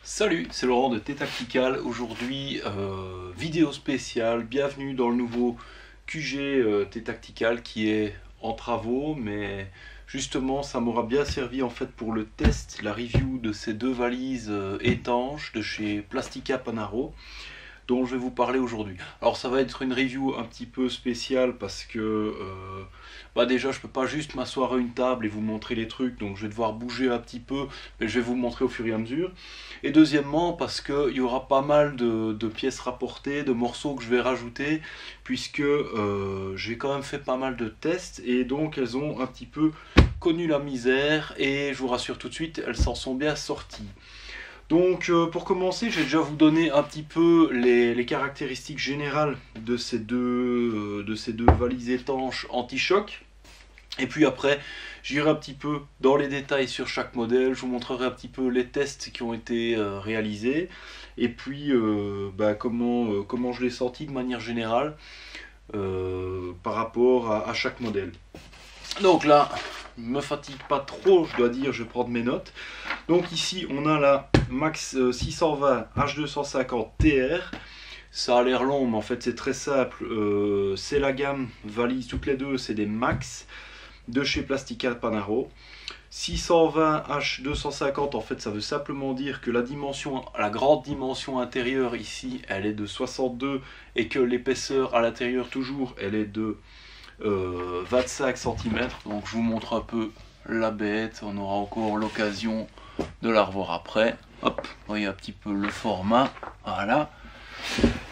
Salut, c'est Laurent de T-Tactical. Aujourd'hui, vidéo spéciale. Bienvenue dans le nouveau QG T-Tactical qui est en travaux, mais justement, ça m'aura bien servi en fait pour le test, la review de ces deux valises étanches de chez Plastica Panaro, dont je vais vous parler aujourd'hui. Alors ça va être une review un petit peu spéciale parce que déjà je peux pas juste m'asseoir à une table et vous montrer les trucs, donc je vais devoir bouger un petit peu, mais je vais vous montrer au fur et à mesure. Et deuxièmement parce qu'il y aura pas mal de pièces rapportées, de morceaux que je vais rajouter, puisque j'ai quand même fait pas mal de tests et donc elles ont un petit peu connu la misère et je vous rassure tout de suite, elles s'en sont bien sorties. Donc pour commencer, je vais déjà vous donner un petit peu les caractéristiques générales de ces deux valises étanches anti-choc. Et puis après, j'irai un petit peu dans les détails sur chaque modèle, je vous montrerai un petit peu les tests qui ont été réalisés. Et puis comment je l'ai senti de manière générale par rapport à chaque modèle. Donc là, ne me fatigue pas trop, je dois dire, je vais prendre mes notes. Donc ici, on a la Max 620 H250 TR. Ça a l'air long, mais en fait c'est très simple. C'est la gamme valise, toutes les deux, c'est des Max de chez Plastica Panaro. 620 H250, en fait ça veut simplement dire que la grande dimension intérieure ici, elle est de 62 et que l'épaisseur à l'intérieur toujours, elle est de 25 cm. Donc je vous montre un peu la bête, on aura encore l'occasion de la revoir après. Hop, vous voyez un petit peu le format, voilà.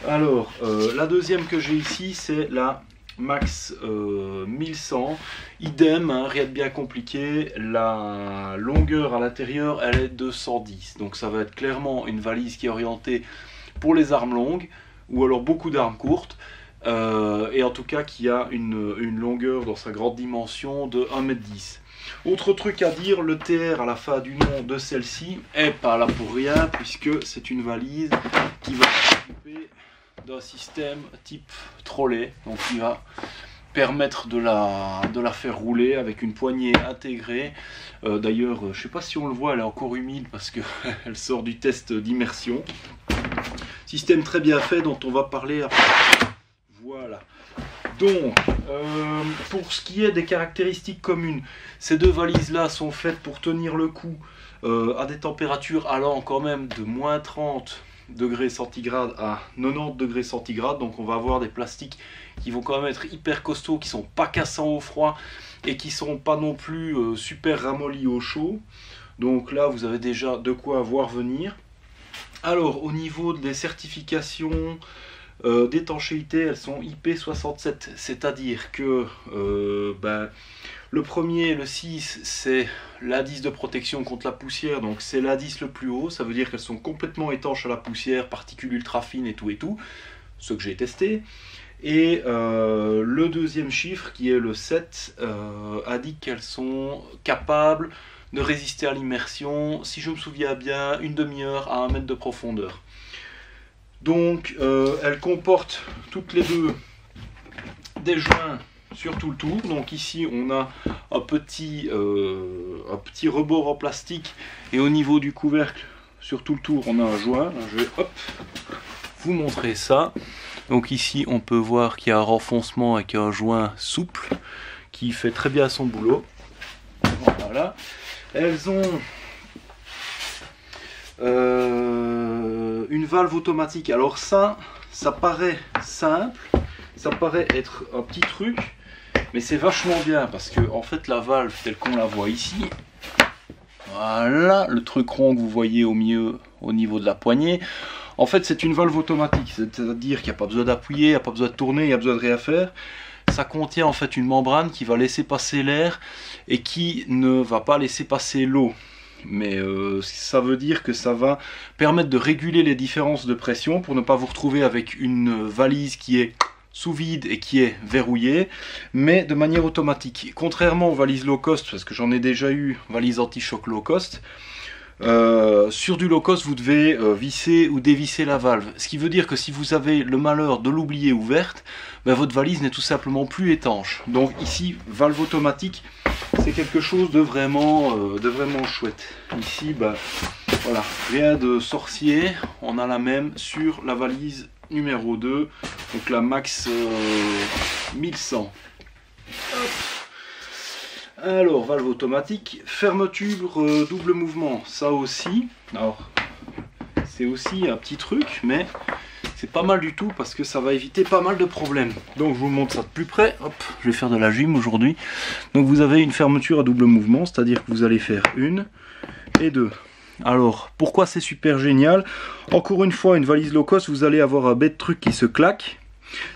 Alors la deuxième que j'ai ici, c'est la Max 1100, idem, hein, rien de bien compliqué. La longueur à l'intérieur, elle est de 110, donc ça va être clairement une valise qui est orientée pour les armes longues ou alors beaucoup d'armes courtes. Et en tout cas qui a une longueur dans sa grande dimension de 1,10 m. Autre truc à dire, le TR à la fin du nom de celle-ci est pas là pour rien, puisque c'est une valise qui va s'occuper d'un système type trolley, donc qui va permettre de la faire rouler avec une poignée intégrée. D'ailleurs, je sais pas si on le voit, elle est encore humide parce qu'elle sort du test d'immersion. Système très bien fait dont on va parler après. Voilà. Donc, pour ce qui est des caractéristiques communes, ces deux valises-là sont faites pour tenir le coup à des températures allant quand même de moins 30 degrés centigrades à 90 degrés centigrades. Donc on va avoir des plastiques qui vont quand même être hyper costauds, qui sont pas cassants au froid et qui sont pas non plus super ramollis au chaud. Donc là, vous avez déjà de quoi voir venir. Alors, au niveau des certifications d'étanchéité, elles sont IP67, c'est-à-dire que le premier, le 6, c'est l'indice de protection contre la poussière, donc c'est l'indice le plus haut, ça veut dire qu'elles sont complètement étanches à la poussière, particules ultra fines et tout, ce que j'ai testé. Et le deuxième chiffre, qui est le 7, indique qu'elles sont capables de résister à l'immersion, si je me souviens bien, une demi-heure à 1 mètre de profondeur. Donc elles comportent toutes les deux des joints sur tout le tour. Donc ici on a un petit rebord en plastique et au niveau du couvercle sur tout le tour on a un joint. Je vais vous montrer ça. Donc ici on peut voir qu'il y a un renfoncement avec un joint souple qui fait très bien son boulot. Voilà. Elles ont une valve automatique. Alors ça paraît simple, ça paraît être un petit truc, mais c'est vachement bien parce que en fait la valve telle qu'on la voit ici, voilà, le truc rond que vous voyez au milieu au niveau de la poignée, en fait c'est une valve automatique, c'est-à-dire qu'il n'y a pas besoin d'appuyer, il n'y a pas besoin de tourner, il n'y a besoin de rien faire. Ça contient en fait une membrane qui va laisser passer l'air et qui ne va pas laisser passer l'eau. Mais ça veut dire que ça va permettre de réguler les différences de pression pour ne pas vous retrouver avec une valise qui est sous vide et qui est verrouillée, mais de manière automatique. Contrairement aux valises low cost, parce que j'en ai déjà eu, valise anti-choc low cost, sur du low cost vous devez visser ou dévisser la valve, ce qui veut dire que si vous avez le malheur de l'oublier ouverte, votre valise n'est tout simplement plus étanche. Donc ici, valve automatique, c'est quelque chose de vraiment chouette. Ici, Voilà, rien de sorcier, on a la même sur la valise numéro 2, donc la Max 1100. Hop. Alors, valve automatique, fermeture double mouvement, ça aussi. Alors, c'est aussi un petit truc, mais c'est pas mal du tout parce que ça va éviter pas mal de problèmes. Donc, je vous montre ça de plus près. Hop, je vais faire de la gym aujourd'hui. Donc, vous avez une fermeture à double mouvement, c'est-à-dire que vous allez faire 1 et 2. Alors, pourquoi c'est super génial? Encore une fois, une valise low cost, vous allez avoir un bête truc qui se claque.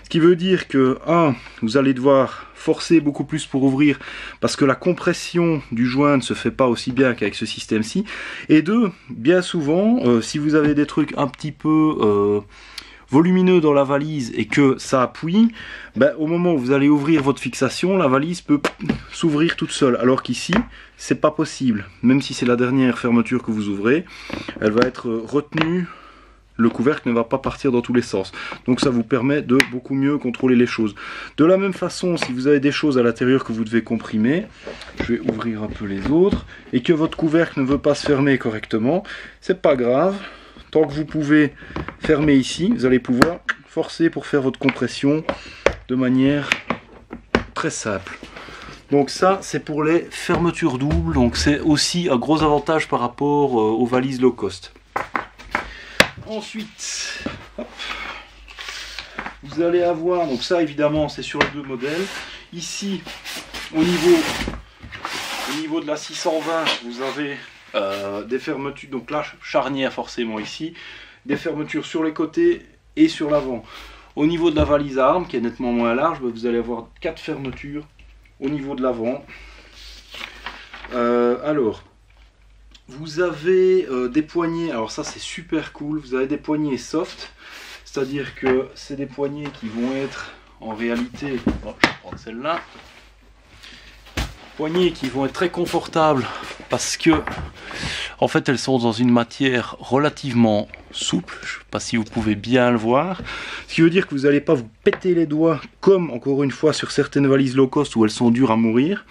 Ce qui veut dire que, 1, vous allez devoir forcer beaucoup plus pour ouvrir parce que la compression du joint ne se fait pas aussi bien qu'avec ce système-ci. Et 2, bien souvent, si vous avez des trucs un petit peu volumineux dans la valise et que ça appuie, ben, au moment où vous allez ouvrir votre fixation, la valise peut s'ouvrir toute seule. Alors qu'ici, c'est pas possible. Même si c'est la dernière fermeture que vous ouvrez, elle va être retenue. Le couvercle ne va pas partir dans tous les sens. Donc ça vous permet de beaucoup mieux contrôler les choses. De la même façon, si vous avez des choses à l'intérieur que vous devez comprimer, je vais ouvrir un peu les autres, et que votre couvercle ne veut pas se fermer correctement, c'est pas grave. Tant que vous pouvez fermer ici, vous allez pouvoir forcer pour faire votre compression de manière très simple. Donc ça, c'est pour les fermetures doubles. Donc c'est aussi un gros avantage par rapport aux valises low cost. Ensuite, hop, vous allez avoir, donc ça évidemment c'est sur les deux modèles. Ici, au niveau de la 620, vous avez des fermetures, donc là charnière forcément ici, des fermetures sur les côtés et sur l'avant. Au niveau de la valise à armes, qui est nettement moins large, vous allez avoir 4 fermetures au niveau de l'avant. Alors, vous avez des poignées, alors ça c'est super cool, vous avez des poignées soft, c'est-à-dire que c'est des poignées qui vont être en réalité, bon, je vais prendre celle-là, poignées qui vont être très confortables parce que en fait elles sont dans une matière relativement souple, je ne sais pas si vous pouvez bien le voir, ce qui veut dire que vous n'allez pas vous péter les doigts comme encore une fois sur certaines valises low cost où elles sont dures à mourir.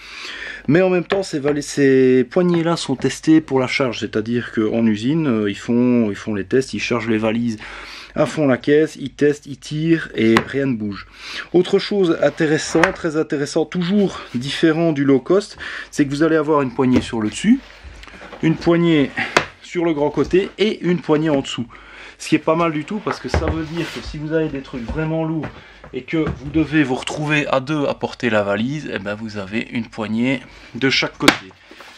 Mais en même temps, ces poignées-là sont testées pour la charge, c'est-à-dire qu'en usine, ils font les tests, ils chargent les valises à fond la caisse, ils testent, ils tirent et rien ne bouge. Autre chose intéressante, très intéressant, toujours différent du low cost, c'est que vous allez avoir une poignée sur le dessus, une poignée sur le grand côté et une poignée en dessous. Ce qui est pas mal du tout parce que ça veut dire que si vous avez des trucs vraiment lourds et que vous devez vous retrouver à deux à porter la valise, et ben vous avez une poignée de chaque côté.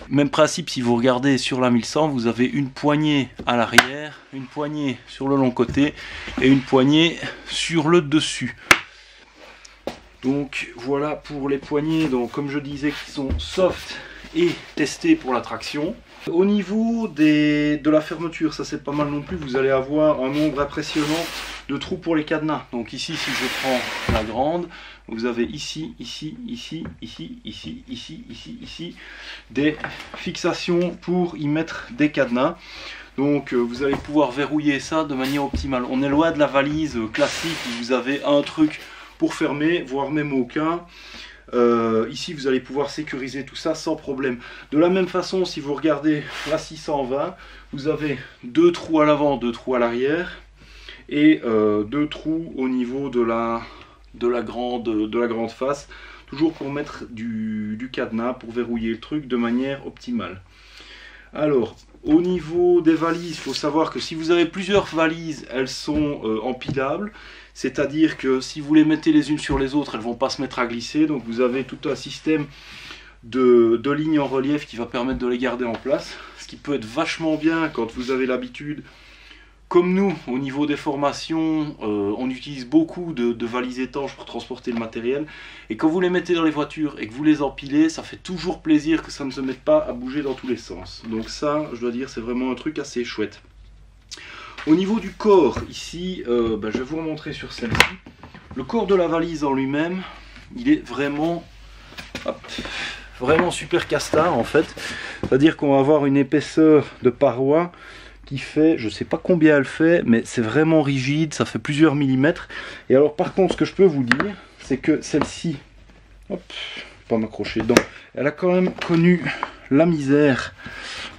Même principe, si vous regardez sur la 1100, vous avez une poignée à l'arrière, une poignée sur le long côté et une poignée sur le dessus. Donc voilà pour les poignées, donc comme je disais, qui sont soft et testées pour la traction. Au niveau de la fermeture, ça c'est pas mal non plus, vous allez avoir un nombre impressionnant de trous pour les cadenas. Donc ici, si je prends la grande, vous avez ici, ici, ici, ici, ici, ici, ici, ici, des fixations pour y mettre des cadenas. Donc vous allez pouvoir verrouiller ça de manière optimale. On est loin de la valise classique où vous avez un truc pour fermer, voire même aucun. Ici vous allez pouvoir sécuriser tout ça sans problème. De la même façon, si vous regardez la 620, vous avez 2 trous à l'avant, 2 trous à l'arrière et 2 trous au niveau de la grande face, toujours pour mettre du cadenas, pour verrouiller le truc de manière optimale. Alors au niveau des valises, il faut savoir que si vous avez plusieurs valises, elles sont empilables. C'est-à-dire que si vous les mettez les unes sur les autres, elles ne vont pas se mettre à glisser. Donc vous avez tout un système de lignes en relief qui va permettre de les garder en place. Ce qui peut être vachement bien quand vous avez l'habitude. Comme nous, au niveau des formations, on utilise beaucoup de valises étanches pour transporter le matériel. Et quand vous les mettez dans les voitures et que vous les empilez, ça fait toujours plaisir que ça ne se mette pas à bouger dans tous les sens. Donc ça, je dois dire, c'est vraiment un truc assez chouette. Au niveau du corps, ici, je vais vous remontrer sur celle-ci. Le corps de la valise en lui-même, il est vraiment, vraiment super castard en fait. C'est-à-dire qu'on va avoir une épaisseur de paroi qui fait, je ne sais pas combien elle fait, mais c'est vraiment rigide, ça fait plusieurs millimètres. Et alors par contre, ce que je peux vous dire, c'est que celle-ci, hop, pas m'accrocher dedans, elle a quand même connu la misère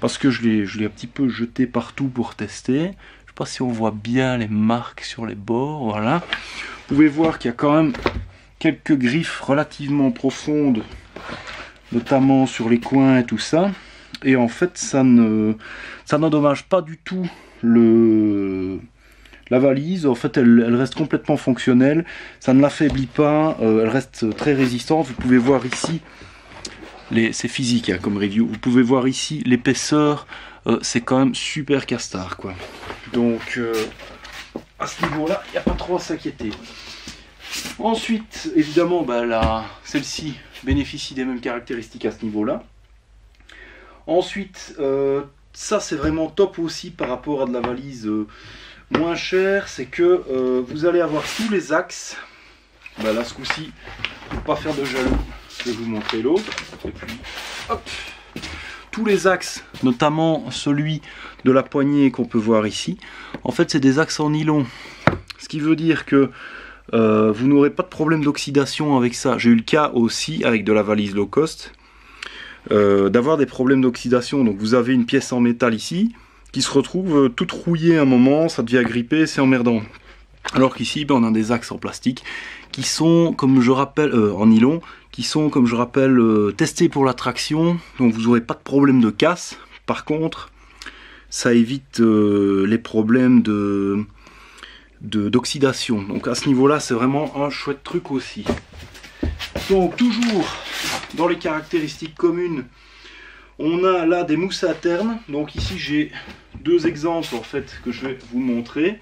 parce que je l'ai un petit peu jeté partout pour tester. Je ne sais pas si on voit bien les marques sur les bords, voilà. Vous pouvez voir qu'il y a quand même quelques griffes relativement profondes, notamment sur les coins et tout ça. Et en fait, ça n'endommage pas du tout la valise. En fait, elle reste complètement fonctionnelle. Ça ne l'affaiblit pas. Elle reste très résistante. Vous pouvez voir ici, c'est physique hein, comme review. Vous pouvez voir ici l'épaisseur. C'est quand même super castard, quoi. Donc, à ce niveau-là, il n'y a pas trop à s'inquiéter. Ensuite, évidemment, bah, celle-ci bénéficie des mêmes caractéristiques à ce niveau-là. Ensuite, ça c'est vraiment top aussi par rapport à de la valise moins chère, c'est que vous allez avoir tous les axes. Bah, là, ce coup-ci, pour pas faire de jaloux, je vais vous montrer l'autre. Et puis, hop, tous les axes, notamment celui de la poignée qu'on peut voir ici. En fait, c'est des axes en nylon, ce qui veut dire que vous n'aurez pas de problème d'oxydation avec ça. J'ai eu le cas aussi avec de la valise low cost. D'avoir des problèmes d'oxydation. Donc vous avez une pièce en métal ici qui se retrouve toute rouillée à un moment, ça devient gripper, c'est emmerdant. Alors qu'ici on a des axes en plastique qui sont, comme je rappelle, en nylon, qui sont, comme je rappelle, testés pour la traction, donc vous n'aurez pas de problème de casse. Par contre, ça évite les problèmes d'oxydation. Donc à ce niveau-là, c'est vraiment un chouette truc aussi. Donc toujours dans les caractéristiques communes, on a là des mousses internes. Donc ici j'ai deux exemples en fait que je vais vous montrer.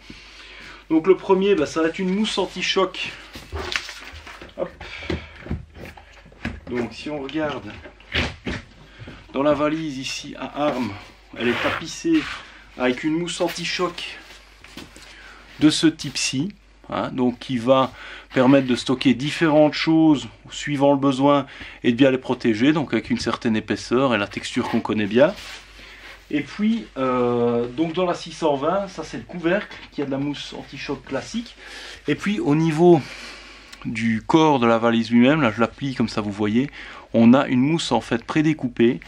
Donc le premier, bah, ça va être une mousse anti-choc. Donc si on regarde dans la valise ici à armes, elle est tapissée avec une mousse anti-choc de ce type-ci. Hein, donc qui va permettre de stocker différentes choses suivant le besoin et de bien les protéger, donc avec une certaine épaisseur et la texture qu'on connaît bien. Et puis donc dans la 620, ça c'est le couvercle qui a de la mousse anti-choc classique. Et puis au niveau du corps de la valise lui-même, là je la plie comme ça vous voyez, on a une mousse en fait prédécoupée,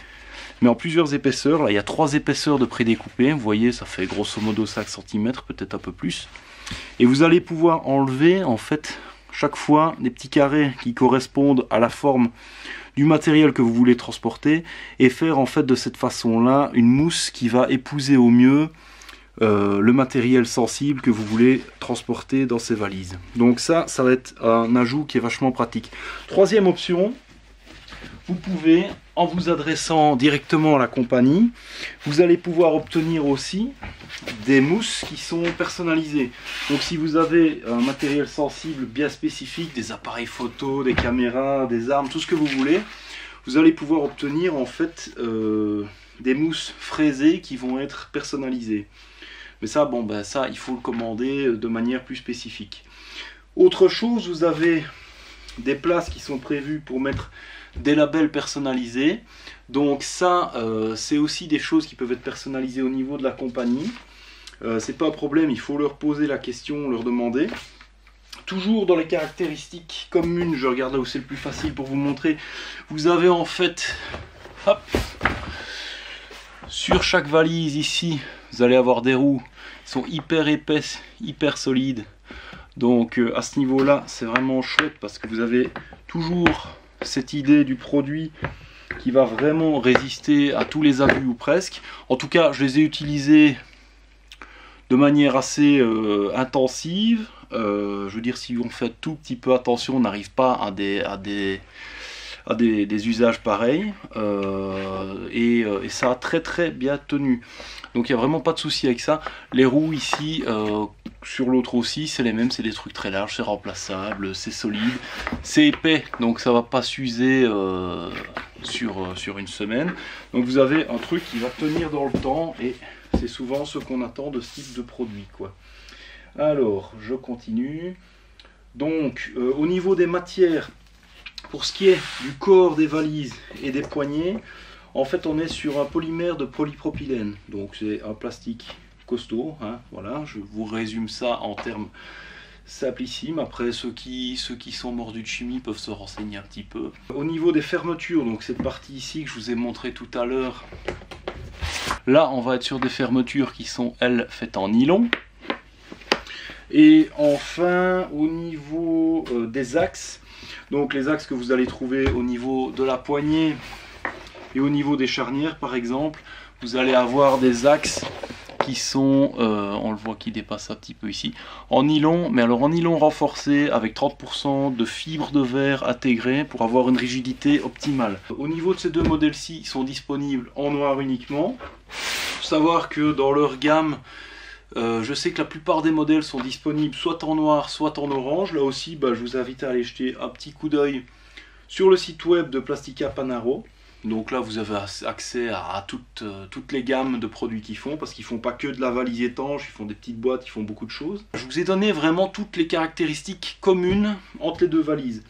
mais en plusieurs épaisseurs. Là il y a 3 épaisseurs de prédécoupé, vous voyez ça fait grosso modo 5 cm, peut-être un peu plus. Et vous allez pouvoir enlever en fait chaque fois des petits carrés qui correspondent à la forme du matériel que vous voulez transporter et faire en fait de cette façon là une mousse qui va épouser au mieux le matériel sensible que vous voulez transporter dans ces valises. Donc ça va être un ajout qui est vachement pratique. Troisième option, vous pouvez, en vous adressant directement à la compagnie, vous allez pouvoir obtenir aussi des mousses qui sont personnalisées. Donc si vous avez un matériel sensible bien spécifique, des appareils photo, des caméras, des armes, tout ce que vous voulez, vous allez pouvoir obtenir en fait des mousses fraisées qui vont être personnalisées. Mais ça, bon, ben ça, il faut le commander de manière plus spécifique. Autre chose, vous avez des places qui sont prévues pour mettre des labels personnalisés. Donc ça, c'est aussi des choses qui peuvent être personnalisées au niveau de la compagnie. C'est pas un problème, il faut leur poser la question, leur demander. Toujours dans les caractéristiques communes, je regarde là où c'est le plus facile pour vous montrer. Vous avez en fait, hop, sur chaque valise ici, vous allez avoir des roues qui sont hyper épaisses, hyper solides. Donc à ce niveau-là, c'est vraiment chouette parce que vous avez toujours cette idée du produit qui va vraiment résister à tous les abus ou presque. En tout cas, je les ai utilisés de manière assez intensive. Je veux dire, si on fait tout petit peu attention, on n'arrive pas à des usages pareils. Et ça a très bien tenu. Donc il n'y a vraiment pas de souci avec ça. Les roues ici, sur l'autre aussi, c'est les mêmes, c'est des trucs très larges, c'est remplaçable, c'est solide, c'est épais, donc ça va pas s'user sur une semaine. Donc vous avez un truc qui va tenir dans le temps et c'est souvent ce qu'on attend de ce type de produit, quoi. Alors, je continue. Donc, au niveau des matières, pour ce qui est du corps des valises et des poignées, en fait on est sur un polymère de polypropylène, donc c'est un plastique costaud, hein, voilà, je vous résume ça en termes simplissimes. Après ceux qui sont mordus de chimie peuvent se renseigner un petit peu. Au niveau des fermetures, donc cette partie ici que je vous ai montré tout à l'heure, Là, on va être sur des fermetures qui sont, elles, faites en nylon. Et enfin, au niveau des axes, donc les axes que vous allez trouver au niveau de la poignée et au niveau des charnières, par exemple, vous allez avoir des axes qui sont, on le voit qui dépasse un petit peu ici, en nylon, mais alors en nylon renforcé avec 30% de fibres de verre intégrées pour avoir une rigidité optimale. Au niveau de ces deux modèles-ci, ils sont disponibles en noir uniquement. Il faut savoir que dans leur gamme, je sais que la plupart des modèles sont disponibles soit en noir, soit en orange. Là aussi, je vous invite à aller jeter un petit coup d'œil sur le site web de Plastica Panaro. Donc là, vous avez accès à toutes les gammes de produits qu'ils font, parce qu'ils font pas que de la valise étanche, ils font des petites boîtes, ils font beaucoup de choses. Je vous ai donné vraiment toutes les caractéristiques communes entre les deux valises.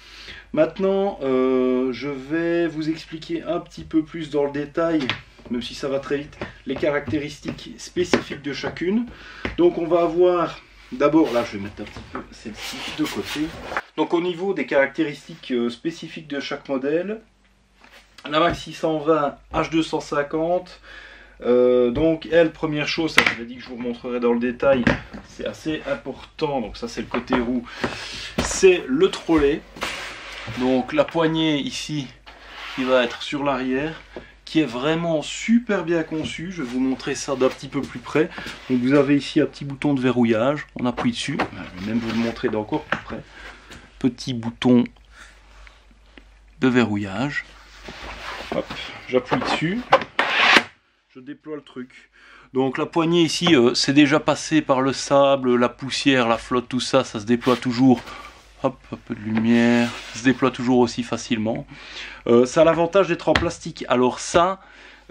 Maintenant, je vais vous expliquer un petit peu plus dans le détail, même si ça va très vite, les caractéristiques spécifiques de chacune. Donc on va avoir, d'abord, là je vais mettre un petit peu celle-ci de côté. Donc au niveau des caractéristiques spécifiques de chaque modèle, la Maxi 120 H250, donc elle, première chose, ça j'avais dit que je vous montrerai dans le détail, c'est assez important, donc ça c'est le côté roue, c'est le trolley. Donc la poignée ici qui va être sur l'arrière, qui est vraiment super bien conçue. Je vais vous montrer ça d'un petit peu plus près. Donc vous avez ici un petit bouton de verrouillage, on appuie dessus, je vais même vous le montrer d'encore plus près. Petit bouton de verrouillage. Hop, j'appuie dessus, je déploie le truc. Donc la poignée ici, c'est déjà passé par le sable, la poussière, la flotte, tout ça, ça se déploie toujours. Hop, un peu de lumière, ça se déploie toujours aussi facilement. Ça a l'avantage d'être en plastique. Alors ça,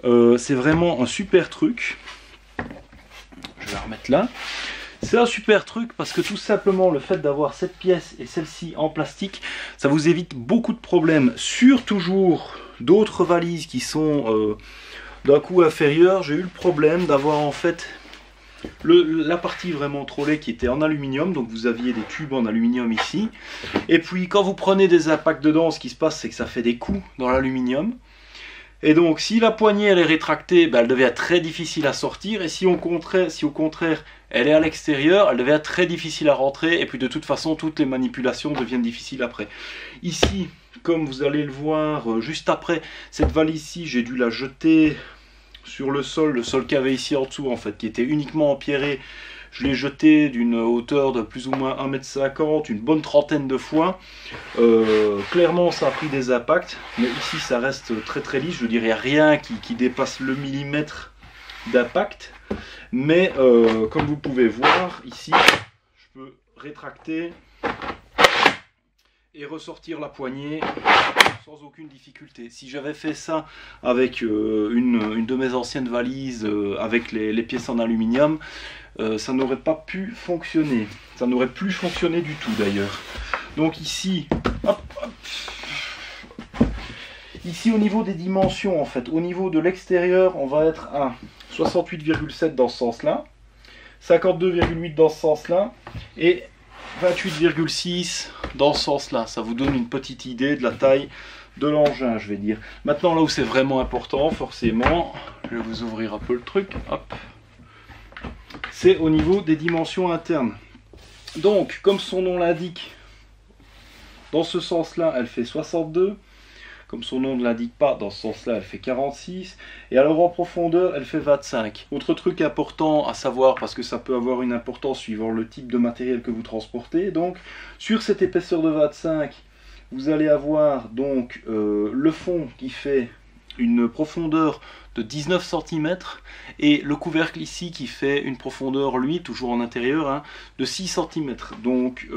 c'est vraiment un super truc. Je vais la remettre là. C'est un super truc parce que tout simplement le fait d'avoir cette pièce et celle-ci en plastique, ça vous évite beaucoup de problèmes. Sur toujours d'autres valises qui sont d'un coût inférieur, j'ai eu le problème d'avoir en fait la partie vraiment trolley qui était en aluminium, donc vous aviez des tubes en aluminium ici, et puis quand vous prenez des impacts dedans, ce qui se passe c'est que ça fait des coups dans l'aluminium. Et donc si la poignée elle est rétractée, elle devient très difficile à sortir, et si au contraire elle est à l'extérieur, elle devient très difficile à rentrer, et puis de toute façon toutes les manipulations deviennent difficiles après. Ici, comme vous allez le voir juste après, cette valise-ci, j'ai dû la jeter sur le sol qu'il y avait ici en dessous en fait, qui était uniquement empierré. Je l'ai jeté d'une hauteur de plus ou moins 1,50 m, une bonne trentaine de fois. Clairement, ça a pris des impacts, mais ici, ça reste très très lisse. Je dirais rien qui dépasse le millimètre d'impact. Mais comme vous pouvez voir, ici, je peux rétracter et ressortir la poignée sans aucune difficulté. Si j'avais fait ça avec une de mes anciennes valises avec les pièces en aluminium, ça n'aurait pas pu fonctionner. Ça n'aurait plus fonctionné du tout d'ailleurs. Donc ici, hop, hop. Ici au niveau des dimensions en fait, au niveau de l'extérieur, on va être à 68,7 dans ce sens-là, 52,8 dans ce sens-là, et 28,6 dans ce sens-là. Ça vous donne une petite idée de la taille de l'engin, je vais dire. Maintenant, là où c'est vraiment important, forcément, je vais vous ouvrir un peu le truc, hop, c'est au niveau des dimensions internes. Donc, comme son nom l'indique, dans ce sens-là, elle fait 62. Comme son nom ne l'indique pas, dans ce sens-là, elle fait 46. Et alors en profondeur, elle fait 25. Autre truc important à savoir, parce que ça peut avoir une importance suivant le type de matériel que vous transportez. Donc, sur cette épaisseur de 25, vous allez avoir donc le fond qui fait une profondeur de 19 cm et le couvercle ici qui fait une profondeur, lui, toujours en intérieur, hein, de 6 cm. Donc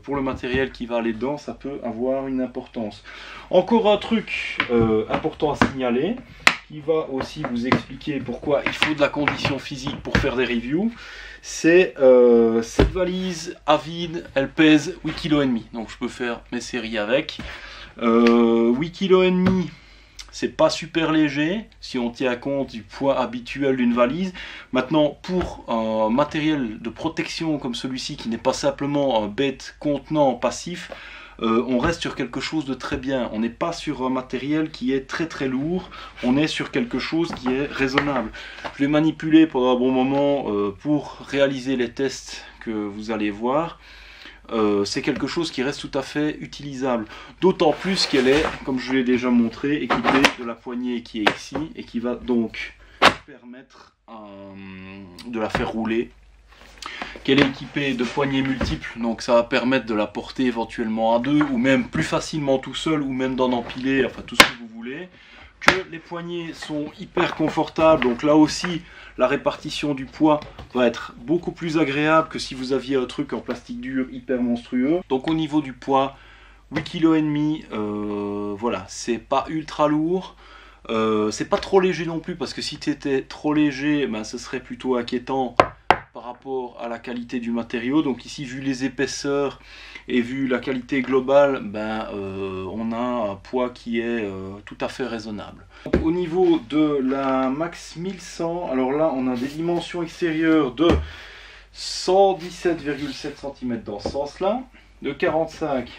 pour le matériel qui va aller dedans, ça peut avoir une importance. Encore un truc important à signaler, qui va aussi vous expliquer pourquoi il faut de la condition physique pour faire des reviews, c'est cette valise à vide, elle pèse 8,5 kg. Donc je peux faire mes séries avec. 8,5 kg. C'est pas super léger si on tient compte du poids habituel d'une valise. Maintenant, pour un matériel de protection comme celui-ci, qui n'est pas simplement un bête contenant passif, on reste sur quelque chose de très bien. On n'est pas sur un matériel qui est très très lourd, on est sur quelque chose qui est raisonnable. Je l'ai manipulé pendant un bon moment pour réaliser les tests que vous allez voir. C'est quelque chose qui reste tout à fait utilisable. D'autant plus qu'elle est, comme je l'ai déjà montré, équipée de la poignée qui est ici et qui va donc permettre de la faire rouler. Qu'elle est équipée de poignées multiples, donc ça va permettre de la porter éventuellement à deux ou même plus facilement tout seul ou même d'en empiler, enfin tout ce que vous voulez. Que les poignées sont hyper confortables, donc là aussi la répartition du poids va être beaucoup plus agréable que si vous aviez un truc en plastique dur hyper monstrueux. Donc au niveau du poids, 8,5 kg, voilà, c'est pas ultra lourd. C'est pas trop léger non plus, parce que si tu étais trop léger, ben, ce serait plutôt inquiétant par rapport à la qualité du matériau. Donc ici, vu les épaisseurs et vu la qualité globale, ben, on a un poids qui est tout à fait raisonnable. Donc, au niveau de la Max 1100, alors là on a des dimensions extérieures de 117,7 cm dans ce sens là, de 45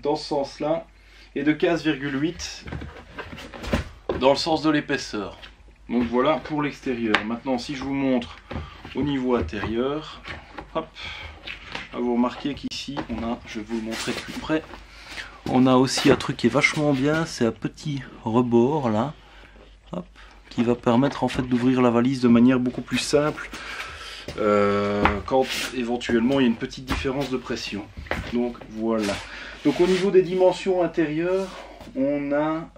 dans ce sens là et de 15,8 dans le sens de l'épaisseur. Donc voilà pour l'extérieur. Maintenant si je vous montre au niveau intérieur, hop, vous remarquez qu'ici on a, je vais vous le montrer de plus près, on a aussi un truc qui est vachement bien, c'est un petit rebord là, hop, qui va permettre en fait d'ouvrir la valise de manière beaucoup plus simple quand éventuellement il y a une petite différence de pression. Donc voilà. Donc au niveau des dimensions intérieures, on a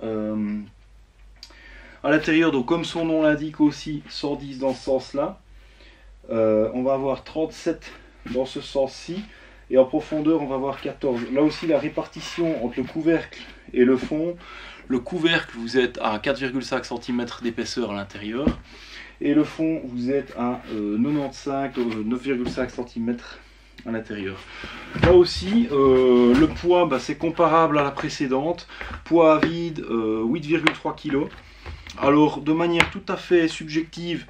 à l'intérieur, donc comme son nom l'indique aussi, 110 dans ce sens-là. On va avoir 37 dans ce sens-ci. Et en profondeur, on va avoir 14. Là aussi, la répartition entre le couvercle et le fond. Le couvercle, vous êtes à 4,5 cm d'épaisseur à l'intérieur. Et le fond, vous êtes à 9,5 cm à l'intérieur. Là aussi, le poids, bah, c'est comparable à la précédente. Poids à vide, 8,3 kg. Alors, de manière tout à fait subjective,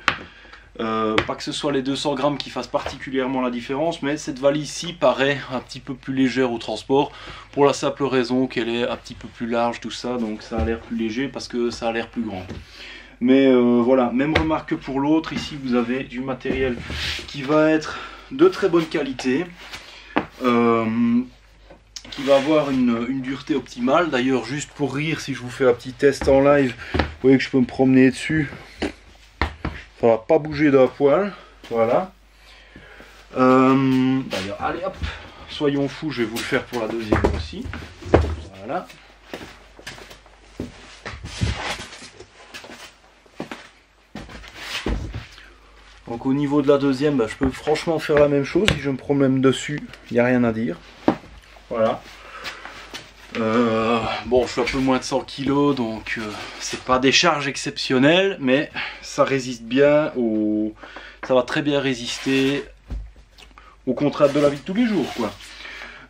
pas que ce soit les 200 grammes qui fassent particulièrement la différence, mais cette valise-ci paraît un petit peu plus légère au transport, pour la simple raison qu'elle est un petit peu plus large, tout ça, donc ça a l'air plus léger parce que ça a l'air plus grand. Mais voilà, même remarque que pour l'autre, ici vous avez du matériel qui va être de très bonne qualité, qui va avoir une dureté optimale. D'ailleurs, juste pour rire, si je vous fais un petit test en live, vous voyez que je peux me promener dessus. Ça va pas bouger d'un poil, voilà. D'ailleurs, allez hop, soyons fous, je vais vous le faire pour la deuxième aussi. Voilà. Donc au niveau de la deuxième, bah, je peux franchement faire la même chose. Si je me promène dessus, il n'y a rien à dire. Voilà. Bon, je suis un peu moins de 100 kg, donc c'est pas des charges exceptionnelles, mais ça résiste bien, ça va très bien résister aux contraintes de la vie de tous les jours, quoi.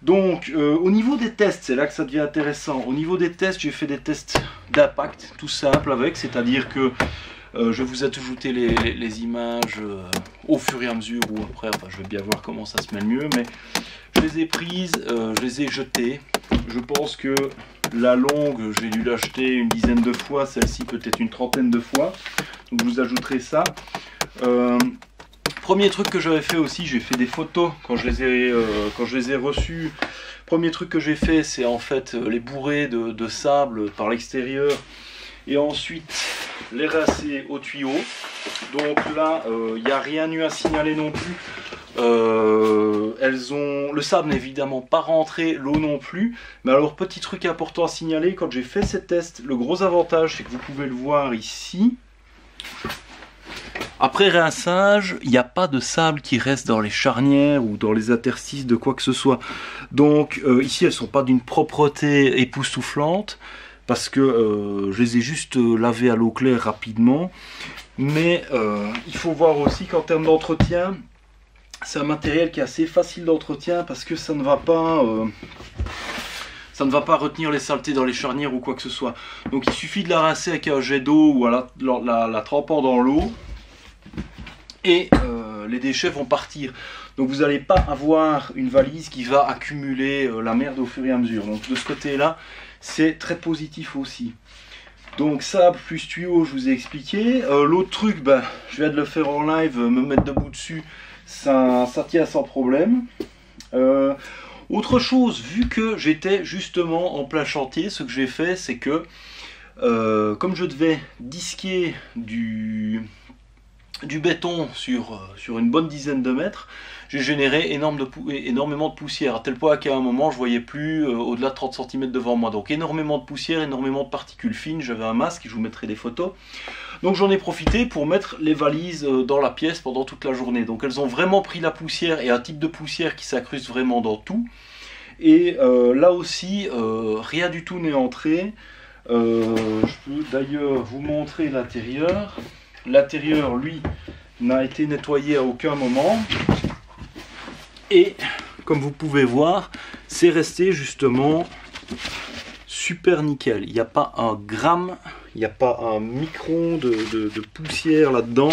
Donc, au niveau des tests, c'est là que ça devient intéressant. Au niveau des tests, j'ai fait des tests d'impact, tout simple avec, c'est-à-dire que je vous ai ajouté les images au fur et à mesure, ou après, enfin, je vais bien voir comment ça se met le mieux, mais je les ai prises, je les ai jetées. Je pense que la longue, j'ai dû l'acheter une dizaine de fois, celle-ci peut-être une trentaine de fois. Donc je vous ajouterai ça. Premier truc que j'avais fait aussi, j'ai fait des photos quand je les ai reçues. Premier truc que j'ai fait, c'est en fait les bourrer de sable par l'extérieur et ensuite les rincer au tuyau. Donc là, il n'y a rien eu à signaler non plus. Le sable n'est évidemment pas rentré, l'eau non plus. Mais alors, petit truc important à signaler, quand j'ai fait ces tests, le gros avantage, c'est que vous pouvez le voir ici. Après rinçage, il n'y a pas de sable qui reste dans les charnières ou dans les interstices de quoi que ce soit. Donc ici, elles ne sont pas d'une propreté époustouflante, parce que je les ai juste lavées à l'eau claire rapidement. Mais il faut voir aussi qu'en termes d'entretien, c'est un matériel qui est assez facile d'entretien parce que ça ne va pas retenir les saletés dans les charnières ou quoi que ce soit. Donc il suffit de la rincer avec un jet d'eau ou la trempant dans l'eau et les déchets vont partir. Donc vous n'allez pas avoir une valise qui va accumuler la merde au fur et à mesure. Donc de ce côté-là, c'est très positif aussi. Donc ça, plus tuyau, je vous ai expliqué. L'autre truc, ben, je viens de le faire en live, me mettre debout dessus, ça tient sans problème. Autre chose, vu que j'étais justement en plein chantier, ce que j'ai fait, c'est que comme je devais disquer du béton sur une bonne dizaine de mètres, j'ai généré énormément de poussière, à tel point qu'à un moment je voyais plus au-delà de 30 cm devant moi. Donc énormément de poussière, énormément de particules fines. J'avais un masque, je vous mettrai des photos. Donc j'en ai profité pour mettre les valises dans la pièce pendant toute la journée. Donc elles ont vraiment pris la poussière, et un type de poussière qui s'incruste vraiment dans tout. Et là aussi, rien du tout n'est entré. Je peux d'ailleurs vous montrer l'intérieur. L'intérieur, lui, n'a été nettoyé à aucun moment. Et comme vous pouvez voir, c'est resté justement super nickel. Il n'y a pas un gramme, il n'y a pas un micron de poussière là-dedans.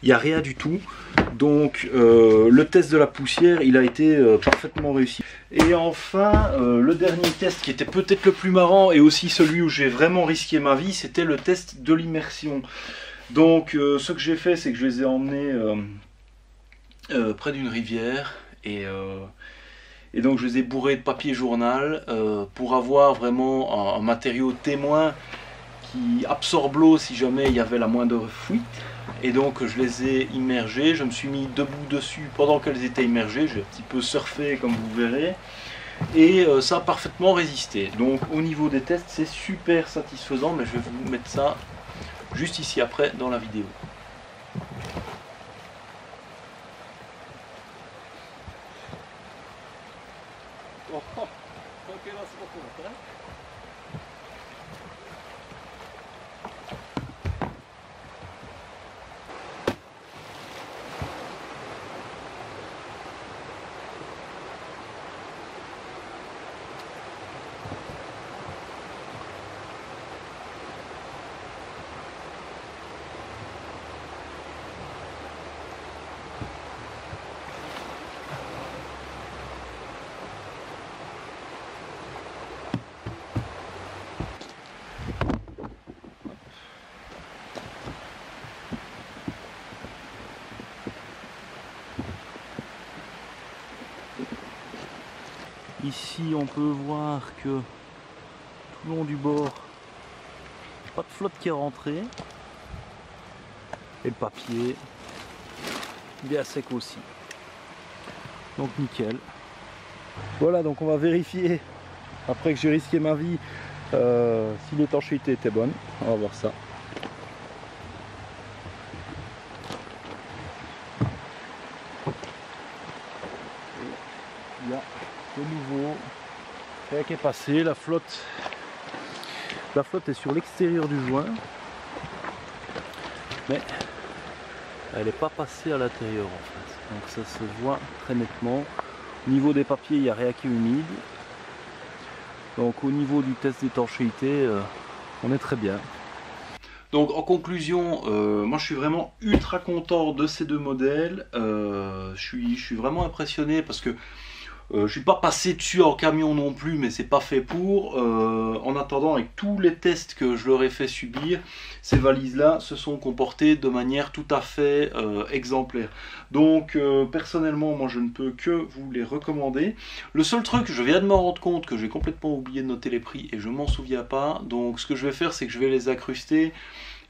Il n'y a rien du tout. Donc le test de la poussière, il a été parfaitement réussi. Et enfin, le dernier test qui était peut-être le plus marrant, et aussi celui où j'ai vraiment risqué ma vie, c'était le test de l'immersion. Donc ce que j'ai fait, c'est que je les ai emmenés près d'une rivière, et donc je les ai bourrés de papier journal pour avoir vraiment un matériau témoin qui absorbe l'eau si jamais il y avait la moindre fuite. Et donc je les ai immergés, je me suis mis debout dessus pendant qu'elles étaient immergées, j'ai un petit peu surfé comme vous verrez, et ça a parfaitement résisté. Donc au niveau des tests, c'est super satisfaisant, mais je vais vous mettre ça juste ici après dans la vidéo. Ici on peut voir que tout le long du bord, pas de flotte qui est rentrée, et le papier bien sec aussi, donc nickel. Voilà, donc on va vérifier après que j'ai risqué ma vie si l'étanchéité était bonne. On va voir ça. Il y a de nouveau rien qui est passé. La flotte est sur l'extérieur du joint, mais elle n'est pas passée à l'intérieur en fait. Donc ça se voit très nettement. Au niveau des papiers, il n'y a rien qui est humide. Donc au niveau du test d'étanchéité, on est très bien. Donc en conclusion, moi je suis vraiment ultra content de ces deux modèles. Je suis vraiment impressionné parce que je suis pas passé dessus en camion non plus, mais c'est pas fait pour. En attendant, avec tous les tests que je leur ai fait subir, ces valises-là se sont comportées de manière tout à fait exemplaire. Donc personnellement, moi je ne peux que vous les recommander. Le seul truc, je viens de m'en rendre compte que j'ai complètement oublié de noter les prix et je m'en souviens pas. Donc ce que je vais faire, c'est que je vais les incruster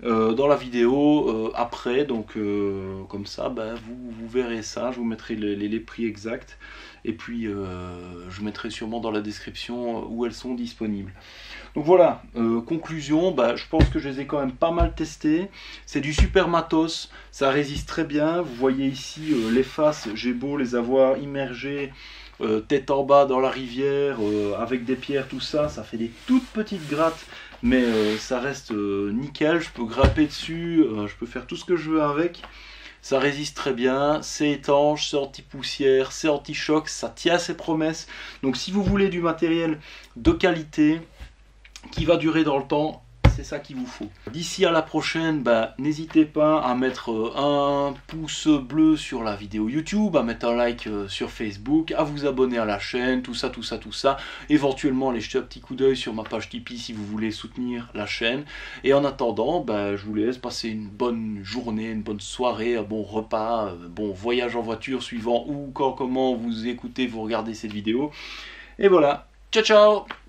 dans la vidéo après. Donc comme ça, bah, vous verrez ça. Je vous mettrai les prix exacts. Et puis je mettrai sûrement dans la description où elles sont disponibles. Donc voilà, conclusion, bah, je pense que je les ai quand même pas mal testés. C'est du super matos, ça résiste très bien. Vous voyez ici les faces, j'ai beau les avoir immergées tête en bas dans la rivière avec des pierres, tout ça, ça fait des toutes petites grattes, mais ça reste nickel. Je peux grimper dessus, je peux faire tout ce que je veux avec. Ça résiste très bien, c'est étanche, c'est anti-poussière, c'est anti-choc, ça tient ses promesses. Donc si vous voulez du matériel de qualité, qui va durer dans le temps, c'est ça qu'il vous faut. D'ici à la prochaine, n'hésitez pas à mettre un pouce bleu sur la vidéo YouTube, à mettre un like sur Facebook, à vous abonner à la chaîne, tout ça. Éventuellement, allez jeter un petit coup d'œil sur ma page Tipeee si vous voulez soutenir la chaîne. Et en attendant, je vous laisse passer une bonne journée, une bonne soirée, un bon repas, bon voyage en voiture suivant où, quand, comment vous écoutez, vous regardez cette vidéo. Et voilà, ciao ciao!